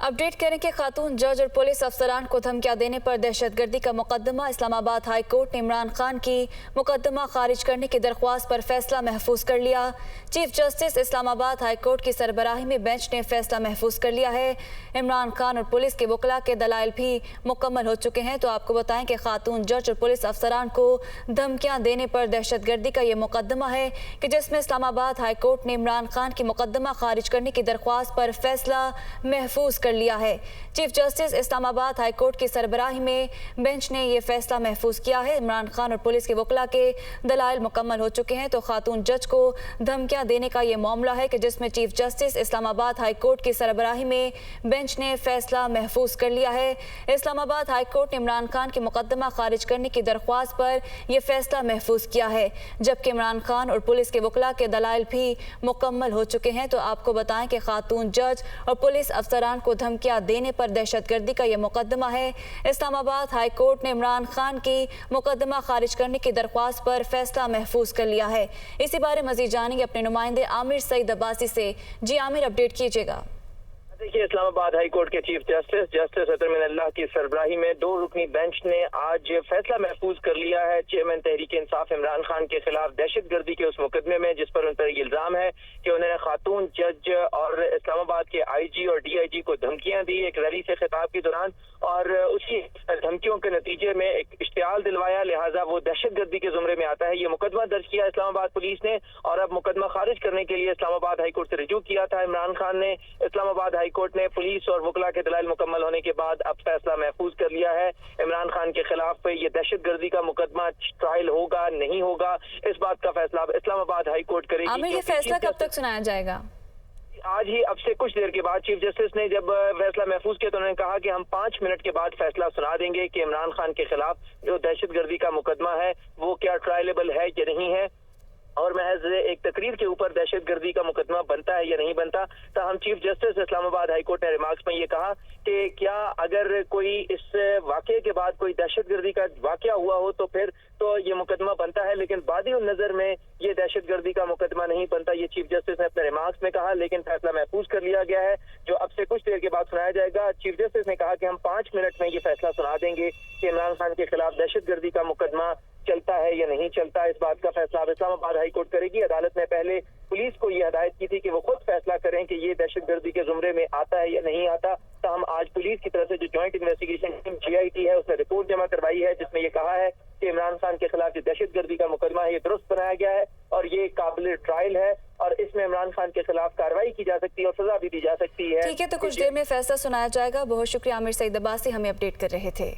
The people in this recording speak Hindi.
अपडेट करें कि खातून जज और पुलिस अफसरान को धमकियां देने पर दहशतगर्दी का मुकदमा इस्लामाबाद हाई कोर्ट ने इमरान खान की मुकदमा खारिज करने की दरख्वास्त पर फैसला महफूज कर लिया। Chief justice Islamabad high court की सरबराही में बेंच ने फैसला महफूज कर लिया है। इमरान खान और पुलिस के वकला के दलाइल भी मुकम्मल हो चुके हैं। तो आपको बताएं कि खातून जज और पुलिस अफसरान को धमकियां देने पर दहशतगर्दी का ये मुकदमा है कि जिसमें इस्लामाबाद हाई कोर्ट ने इमरान खान की मुकदमा खारिज करने की दरख्वास्त पर फैसला महफूज कर लिया है। Chief justice Islamabad high court की सरबराही में बेंच ने यह फैसला महफूज किया है। इमरान खान और पुलिस के वकला के दलाइल मुकम्मल हो चुके हैं। तो खातून जज को धमकियां देने का यह मामला है कि जिसमें chief justice Islamabad high court की सरबराही में बेंच ने फैसला महफूज कर लिया है। इस्लामाबाद हाई कोर्ट ने इमरान खान की मुकदमा खारिज करने की दरख्वास्त पर यह फैसला महफूज किया है, जबकि इमरान खान और पुलिस के वकला के दलाइल भी मुकम्मल हो चुके हैं। तो आपको बताएं कि खातून जज और पुलिस अफसरान को धमकियां देने पर दहशतगर्दी का यह मुकदमा है। इस्लामाबाद हाई कोर्ट ने इमरान खान की मुकदमा खारिज करने की दरख्वास्त पर फैसला महफूज कर लिया है। इसी बारे मजीद जानेंगे अपने नुमाइंदे आमिर सईद अब्बासी से। जी आमिर, अपडेट कीजिएगा। देखिए, इस्लामाबाद हाई कोर्ट के चीफ जस्टिस अतर मिनल्लाह की सरबराही में 2 रुकनी बेंच ने आज फैसला महफूज कर लिया है चेयरमैन तहरीक इंसाफ इमरान खान के खिलाफ दहशतगर्दी के उस मुकदमे में जिस पर उन पर इल्जाम है कि उन्होंने खातून जज और इस्लामाबाद के आईजी और डीआईजी को धमकियां दी एक रैली से खिताब के दौरान, और उसी धमकियों के नतीजे में एक इश्तियाल दिलवाया, लिहाजा वो दहशतगर्दी के जुमरे में आता है। ये मुकदमा दर्ज किया इस्लामाबाद पुलिस ने और अब मुकदमा खारिज करने के लिए इस्लामाबाद हाई कोर्ट से रिजू किया था इमरान खान ने। इस्लामाबाद हाई कोर्ट ने पुलिस और वकला के दलाइल मुकम्मल होने के बाद अब फैसला महफूज कर लिया है। इमरान खान के खिलाफ ये दहशतगर्दी का मुकदमा ट्रायल होगा नहीं होगा, इस बात का फैसला इस्लामाबाद हाई कोर्ट करेगी। आमिर, ये फैसला कब तक सुनाया जाएगा? आज ही, अब से कुछ देर के बाद चीफ जस्टिस ने जब फैसला महफूज किया तो उन्होंने कहा कि हम 5 मिनट के बाद फैसला सुना देंगे कि इमरान खान के खिलाफ जो दहशतगर्दी का मुकदमा है वो क्या ट्रायलेबल है या नहीं है, और महज एक तकरीर के ऊपर दहशतगर्दी का मुकदमा बनता है या नहीं बनता। तो हम chief justice Islamabad high court ने रिमार्क्स में ये कहा कि क्या अगर कोई इस वाकये के बाद कोई दहशतगर्दी का वाकया हुआ हो तो फिर तो ये मुकदमा बनता है, लेकिन बादी नजर में ये दहशतगर्दी का मुकदमा नहीं बनता, ये चीफ जस्टिस ने अपने रिमार्क्स में कहा। लेकिन फैसला महफूज कर लिया गया है जो अब से कुछ देर के बाद सुनाया जाएगा। चीफ जस्टिस ने कहा कि हम 5 मिनट में ये फैसला सुना देंगे कि इमरान खान के खिलाफ दहशतगर्दी का मुकदमा चलता है या नहीं चलता। इस बात का फैसला इस्लामाबाद हाई कोर्ट करेगी। अदालत ने पहले पुलिस को ये हदायत की थी कि वो खुद फैसला करें कि ये दहशतगर्दी के जुमरे में आता है या नहीं आता। तो हम आज पुलिस की तरफ से जो ज्वाइंट इन्वेस्टिगेशन टीम GIT है उसने रिपोर्ट जमा करवाई है जिसमें ये कहा है कि इमरान खान के खिलाफ जो दहशतगर्दी का मुकदमा है ये दुरुस्त बनाया गया है और ये काबिल ट्रायल है और इसमें इमरान खान के खिलाफ कार्रवाई की जा सकती है और सजा भी दी जा सकती है। ठीक है, तो कुछ देर में फैसला सुनाया जाएगा। बहुत शुक्रिया आमिर सईद अब्बासी, हमें अपडेट कर रहे थे।